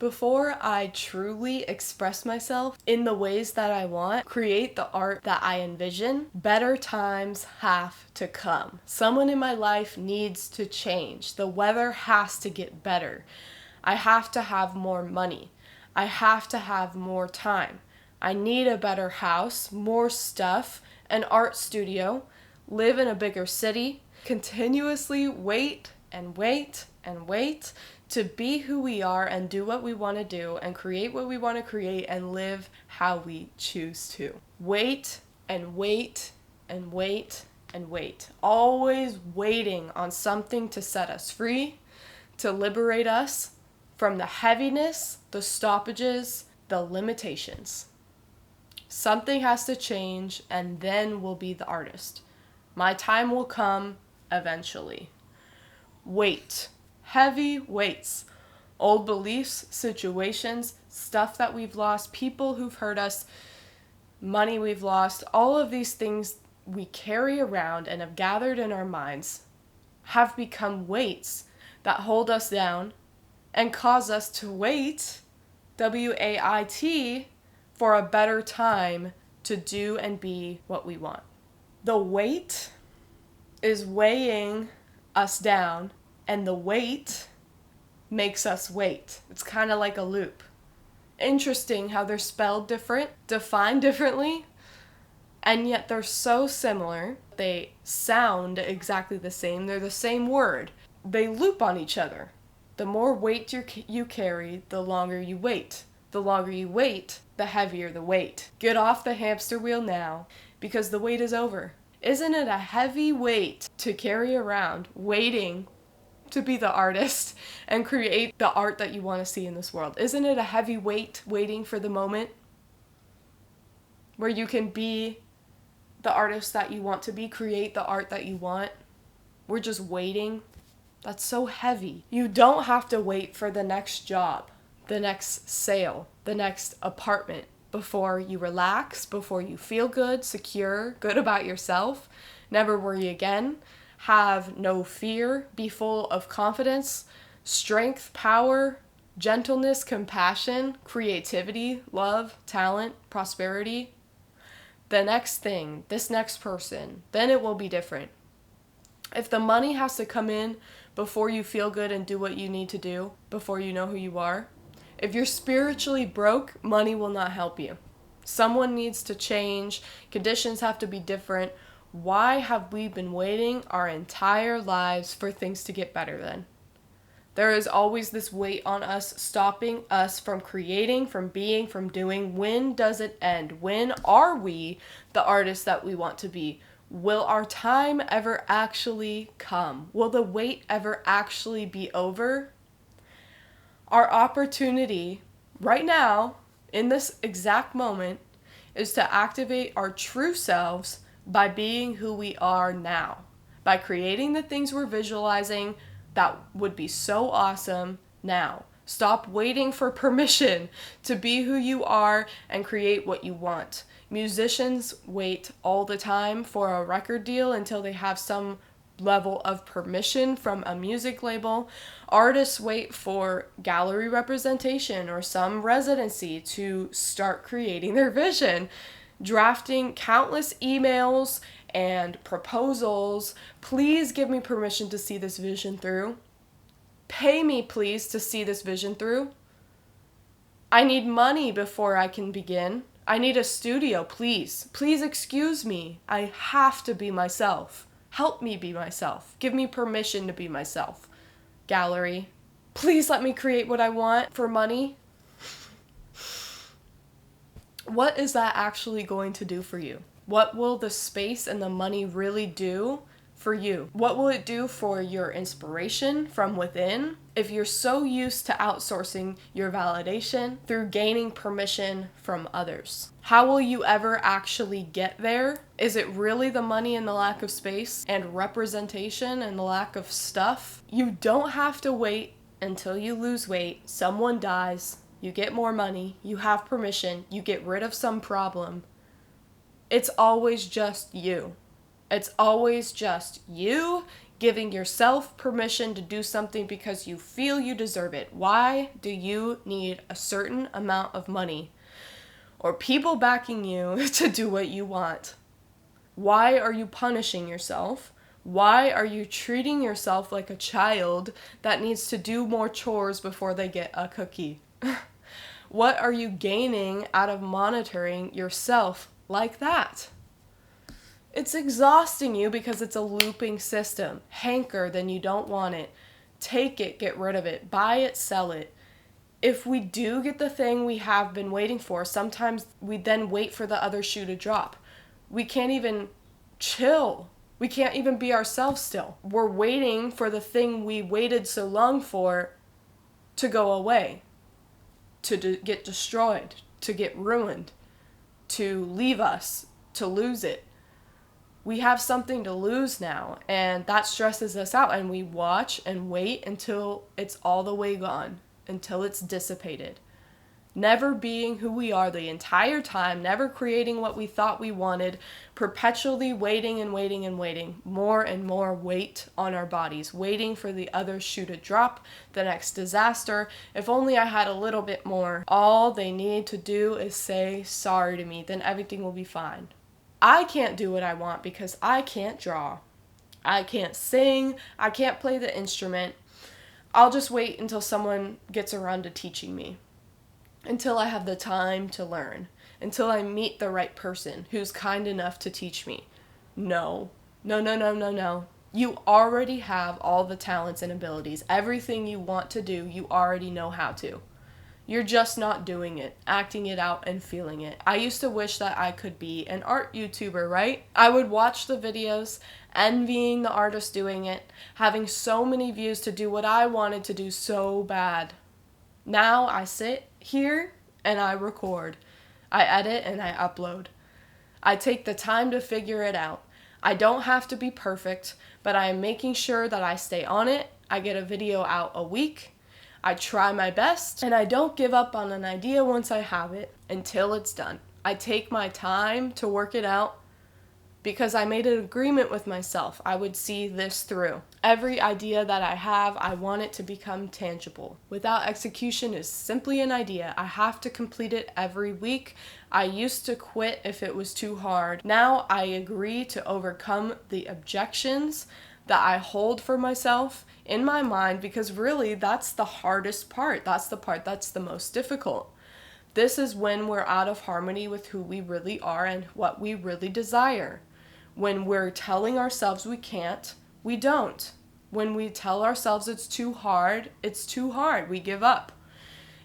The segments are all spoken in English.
Before I truly express myself in the ways that I want, create the art that I envision, better times have to come. Someone in my life needs to change. The weather has to get better. I have to have more money. I have to have more time. I need a better house, more stuff, an art studio, live in a bigger city, continuously wait and wait and wait to be who we are and do what we want to do and create what we want to create and live how we choose to. Wait and wait and wait and wait. Always waiting on something to set us free, to liberate us from the heaviness, the stoppages, the limitations. Something has to change, and then we'll be the artist. My time will come eventually. Wait. Heavy weights. Old beliefs, situations, stuff that we've lost, people who've hurt us, money we've lost, all of these things we carry around and have gathered in our minds have become weights that hold us down and cause us to wait, W-A-I-T, for a better time to do and be what we want. The weight is weighing us down, and the weight makes us wait. It's kind of like a loop. Interesting how they're spelled different, defined differently, and yet they're so similar. They sound exactly the same. They're the same word. They loop on each other. The more weight you carry, the longer you wait. The longer you wait, the heavier the weight. Get off the hamster wheel now, because the wait is over. Isn't it a heavy weight to carry around, waiting to be the artist and create the art that you want to see in this world? Isn't it a heavy weight waiting for the moment where you can be the artist that you want to be, create the art that you want? We're just waiting. That's so heavy. You don't have to wait for the next job, the next sale, the next apartment before you relax, before you feel good, secure, good about yourself, never worry again, have no fear, be full of confidence, strength, power, gentleness, compassion, creativity, love, talent, prosperity. The next thing, this next person, then it will be different. If the money has to come in before you feel good and do what you need to do, before you know who you are, if you're spiritually broke, money will not help you. Someone needs to change. Conditions have to be different. Why have we been waiting our entire lives for things to get better then? There is always this weight on us, stopping us from creating, from being, from doing. When does it end? When are we the artists that we want to be? Will our time ever actually come? Will the wait ever actually be over? Our opportunity right now, in this exact moment, is to activate our true selves by being who we are now, by creating the things we're visualizing that would be so awesome now. Stop waiting for permission to be who you are and create what you want. Musicians wait all the time for a record deal until they have some level of permission from a music label. Artists wait for gallery representation or some residency to start creating their vision, drafting countless emails and proposals. Please give me permission to see this vision through. Pay me, please, to see this vision through. I need money before I can begin. I need a studio, please. Please excuse me. I have to be myself. Help me be myself. Give me permission to be myself. Gallery. Please let me create what I want for money. What is that actually going to do for you? What will the space and the money really do for you? What will it do for your inspiration from within if you're so used to outsourcing your validation through gaining permission from others? How will you ever actually get there? Is it really the money and the lack of space and representation and the lack of stuff? You don't have to wait until you lose weight, someone dies, you get more money, you have permission, you get rid of some problem. It's always just you. It's always just you Giving yourself permission to do something because you feel you deserve it. Why do you need a certain amount of money or people backing you to do what you want? Why are you punishing yourself? Why are you treating yourself like a child that needs to do more chores before they get a cookie? What are you gaining out of monitoring yourself like that? It's exhausting you because it's a looping system. Hanker, then you don't want it. Take it, get rid of it. Buy it, sell it. If we do get the thing we have been waiting for, sometimes we then wait for the other shoe to drop. We can't even chill. We can't even be ourselves still. We're waiting for the thing we waited so long for to go away, to get destroyed, to get ruined, to leave us, to lose it. We have something to lose now, and that stresses us out, and we watch and wait until it's all the way gone, until it's dissipated. Never being who we are the entire time, never creating what we thought we wanted, perpetually waiting and waiting and waiting, more and more weight on our bodies, waiting for the other shoe to drop, the next disaster. If only I had a little bit more. All they need to do is say sorry to me, then everything will be fine. I can't do what I want because I can't draw. I can't sing. I can't play the instrument. I'll just wait until someone gets around to teaching me. Until I have the time to learn. Until I meet the right person who's kind enough to teach me. No. No. You already have all the talents and abilities. Everything you want to do, you already know how to. You're just not doing it, acting it out and feeling it. I used to wish that I could be an art YouTuber, right? I would watch the videos, envying the artist doing it, having so many views to do what I wanted to do so bad. Now I sit here and I record. I edit and I upload. I take the time to figure it out. I don't have to be perfect, but I am making sure that I stay on it. I get a video out a week. I try my best, and I don't give up on an idea once I have it until it's done. I take my time to work it out because I made an agreement with myself. I would see this through. Every idea that I have, I want it to become tangible. Without execution is simply an idea. I have to complete it every week. I used to quit if it was too hard. Now I agree to overcome the objections that I hold for myself in my mind, because really that's the hardest part. That's the part that's the most difficult. This is when we're out of harmony with who we really are and what we really desire. When we're telling ourselves we can't, we don't. When we tell ourselves it's too hard, it's too hard. We give up.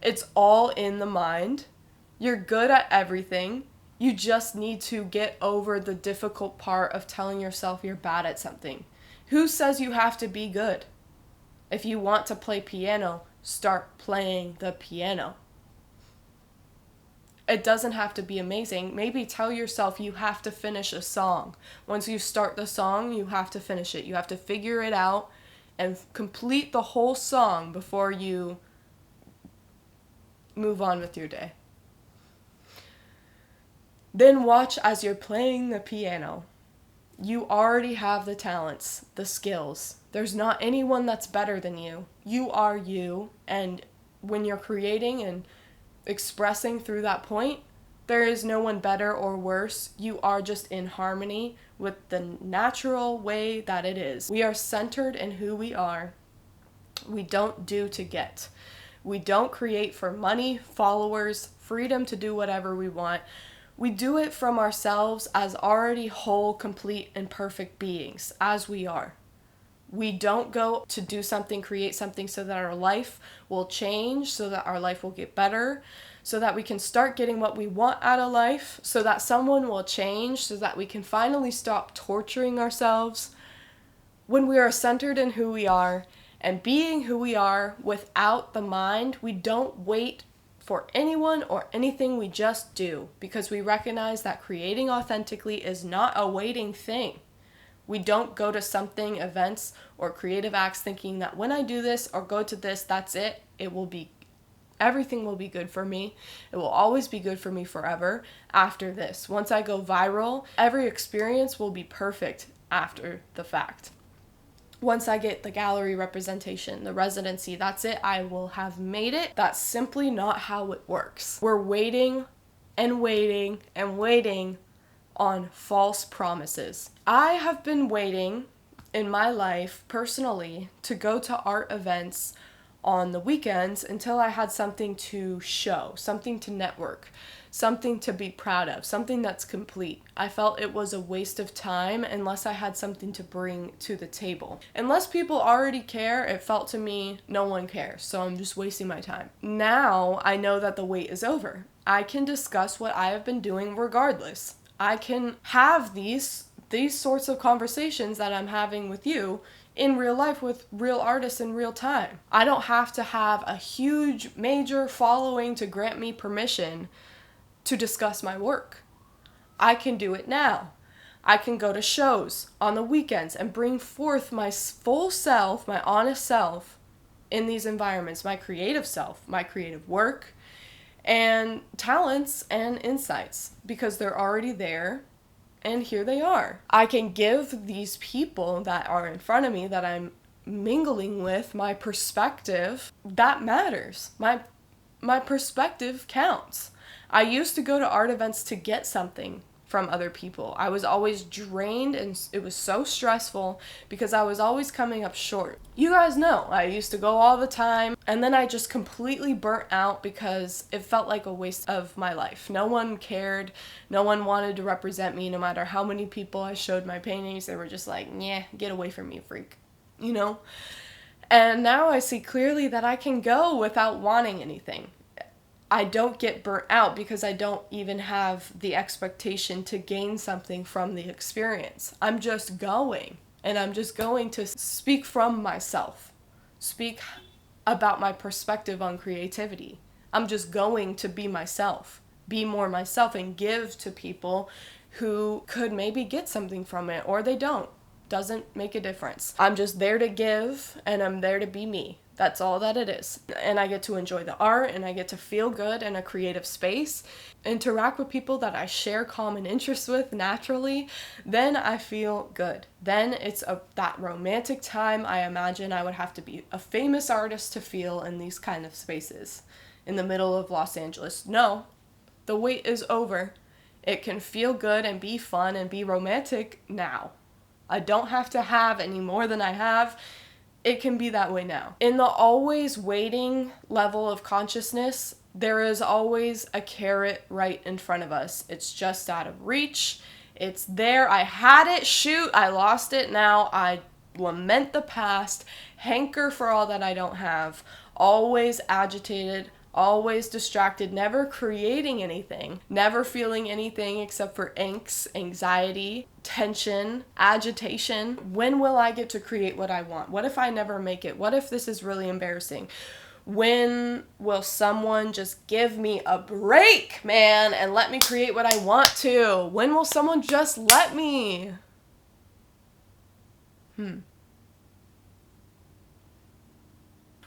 It's all in the mind. You're good at everything. You just need to get over the difficult part of telling yourself you're bad at something. Who says you have to be good? If you want to play piano, start playing the piano. It doesn't have to be amazing. Maybe tell yourself you have to finish a song. Once you start the song, you have to finish it. You have to figure it out and complete the whole song before you move on with your day. Then watch as you're playing the piano. You already have the talents, the skills. There's not anyone that's better than you. You are you, and when you're creating and expressing through that point, there is no one better or worse. You are just in harmony with the natural way that it is. We are centered in who we are. We don't do to get. We don't create for money, followers, freedom to do whatever we want. We do it from ourselves as already whole, complete, and perfect beings, as we are. We don't go to do something, create something so that our life will change, so that our life will get better, so that we can start getting what we want out of life, so that someone will change, so that we can finally stop torturing ourselves. When we are centered in who we are and being who we are without the mind, we don't wait for anyone or anything, we just do, because we recognize that creating authentically is not a waiting thing. We don't go to something, events, or creative acts thinking that when I do this or go to this, that's it. Everything will be good for me. It will always be good for me forever after this. Once I go viral, every experience will be perfect after the fact. once I get the gallery representation, the residency, that's it, I will have made it. That's simply not how it works. We're waiting and waiting and waiting on false promises. I have been waiting in my life personally to go to art events on the weekends until I had something to show, something to network, something to be proud of, something that's complete. I felt it was a waste of time unless I had something to bring to the table. Unless people already care, it felt to me no one cares, so I'm just wasting my time. Now I know that the wait is over. I can discuss what I have been doing regardless. I can have these sorts of conversations that I'm having with you in real life with real artists in real time. I don't have to have a huge major following to grant me permission to discuss my work. I can do it now. I can go to shows on the weekends and bring forth my full self, my honest self in these environments, my creative self, my creative work, and talents and insights, because they're already there and here they are. I can give these people that are in front of me that I'm mingling with my perspective. That matters. My perspective counts. I used to go to art events to get something from other people. I was always drained and it was so stressful because I was always coming up short. You guys know, I used to go all the time and then I just completely burnt out because it felt like a waste of my life. No one cared. No one wanted to represent me. No matter how many people I showed my paintings, they were just like, yeah, get away from me, freak. You know? And now I see clearly that I can go without wanting anything. I don't get burnt out because I don't even have the expectation to gain something from the experience. I'm just going, and I'm just going to speak from myself, speak about my perspective on creativity. I'm just going to be myself, be more myself, and give to people who could maybe get something from it, or they don't. Doesn't make a difference. I'm just there to give, and I'm there to be me. That's all that it is. And I get to enjoy the art, and I get to feel good in a creative space, interact with people that I share common interests with naturally. Then I feel good. Then it's that romantic time I imagine I would have to be a famous artist to feel in these kind of spaces in the middle of Los Angeles. No, the wait is over. It can feel good and be fun and be romantic now. I don't have to have any more than I have. It can be that way now. In the always waiting level of consciousness, there is always a carrot right in front of us. It's just out of reach. It's there. I had it. Shoot, I lost it. Now I lament the past, hanker for all that I don't have, always agitated, always distracted, never creating anything, never feeling anything except for angst, anxiety, tension, agitation. When will I get to create what I want? What if I never make it? What if this is really embarrassing? When will someone just give me a break, man, and let me create what I want to? When will someone just let me?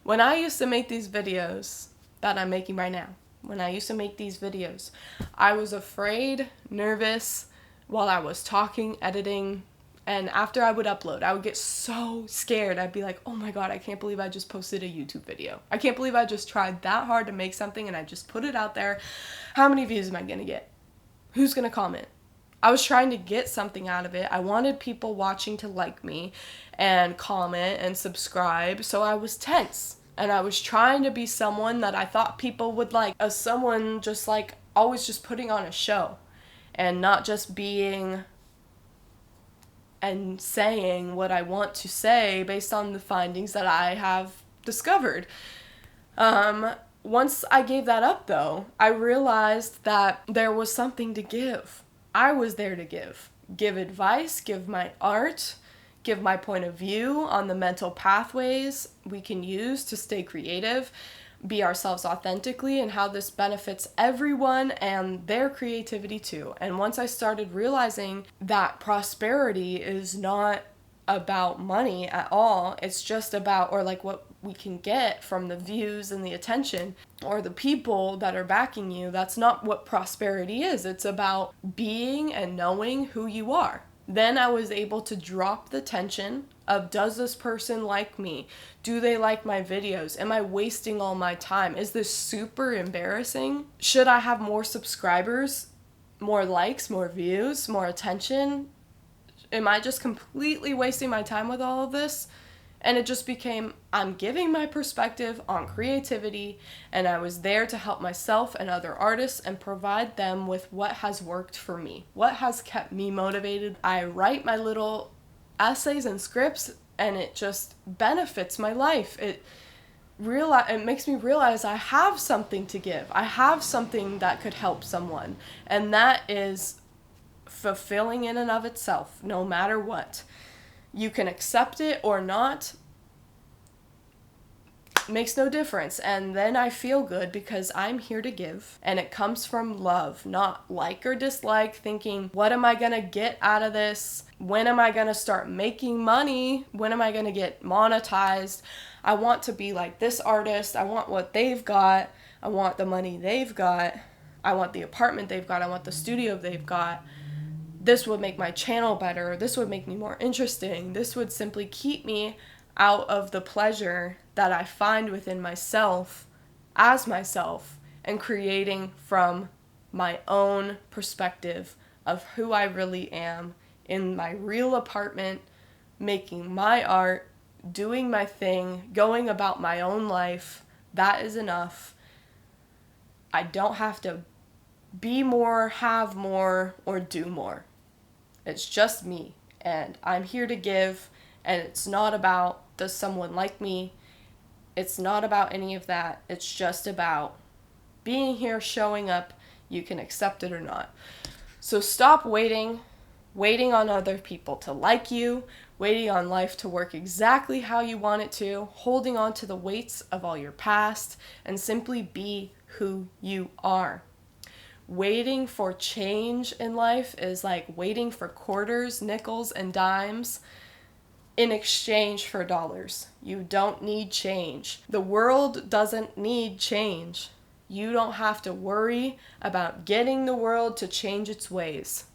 When I used to make these videos that I'm making right now, when I used to make these videos, I was afraid, nervous while I was talking, editing, and after I would upload, I would get so scared. I'd be like, oh my God, I can't believe I just posted a YouTube video. I can't believe I just tried that hard to make something and I just put it out there. How many views am I gonna get? Who's gonna comment? I was trying to get something out of it. I wanted people watching to like me and comment and subscribe, so I was tense. And I was trying to be someone that I thought people would like, as someone just like always just putting on a show and not just being and saying what I want to say based on the findings that I have discovered. Once I gave that up though, I realized that there was something to give. I was there to give advice, give my art, give my point of view on the mental pathways we can use to stay creative, be ourselves authentically, and how this benefits everyone and their creativity too. And once I started realizing that prosperity is not about money at all, it's just about, or like what we can get from the views and the attention or the people that are backing you, that's not what prosperity is. It's about being and knowing who you are. Then I was able to drop the tension of, does this person like me? Do they like my videos? Am I wasting all my time? Is this super embarrassing? Should I have more subscribers, more likes, more views, more attention? Am I just completely wasting my time with all of this? And it just became, I'm giving my perspective on creativity, and I was there to help myself and other artists and provide them with what has worked for me, what has kept me motivated. I write my little essays and scripts, and it just benefits my life. It makes me realize I have something to give. I have something that could help someone, and that is fulfilling in and of itself, no matter what. You can accept it or not. Makes no difference. And then I feel good because I'm here to give. And it comes from love, not like or dislike, thinking, what am I going to get out of this? When am I going to start making money? When am I going to get monetized? I want to be like this artist. I want what they've got. I want the money they've got. I want the apartment they've got. I want the studio they've got. This would make my channel better. This would make me more interesting. This would simply keep me out of the pleasure that I find within myself as myself, and creating from my own perspective of who I really am in my real apartment, making my art, doing my thing, going about my own life. That is enough. I don't have to be more, have more, or do more. It's just me, and I'm here to give, and it's not about, does someone like me? It's not about any of that. It's just about being here, showing up. You can accept it or not. So stop waiting on other people to like you, waiting on life to work exactly how you want it to, holding on to the weights of all your past, and simply be who you are. Waiting for change in life is like waiting for quarters, nickels, and dimes in exchange for dollars. You don't need change. The world doesn't need change. You don't have to worry about getting the world to change its ways.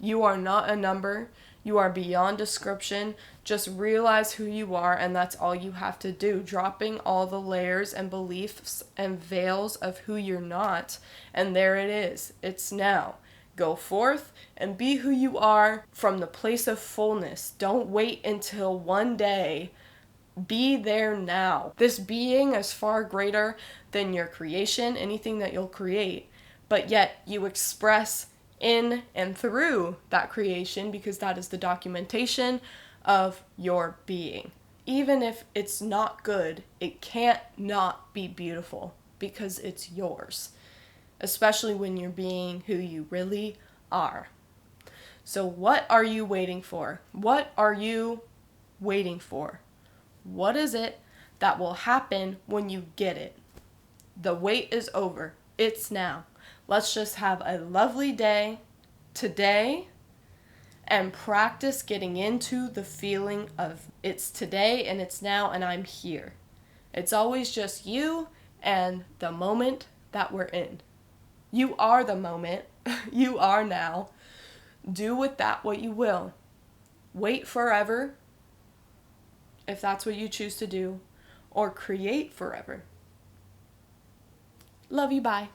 You are not a number. You are beyond description. Just realize who you are, and that's all you have to do. Dropping all the layers and beliefs and veils of who you're not. And there it is. It's now. Go forth and be who you are from the place of fullness. Don't wait until one day. Be there now. This being is far greater than your creation, anything that you'll create, but yet you express in and through that creation, because that is the documentation of your being. Even if it's not good, it can't not be beautiful because it's yours, especially when you're being who you really are. So what are you waiting for? What are you waiting for? What is it that will happen when you get it? The wait is over. It's now. Let's just have a lovely day today and practice getting into the feeling of it's today and it's now and I'm here. It's always just you and the moment that we're in. You are the moment. You are now. Do with that what you will. Wait forever, if that's what you choose to do, or create forever. Love you, bye.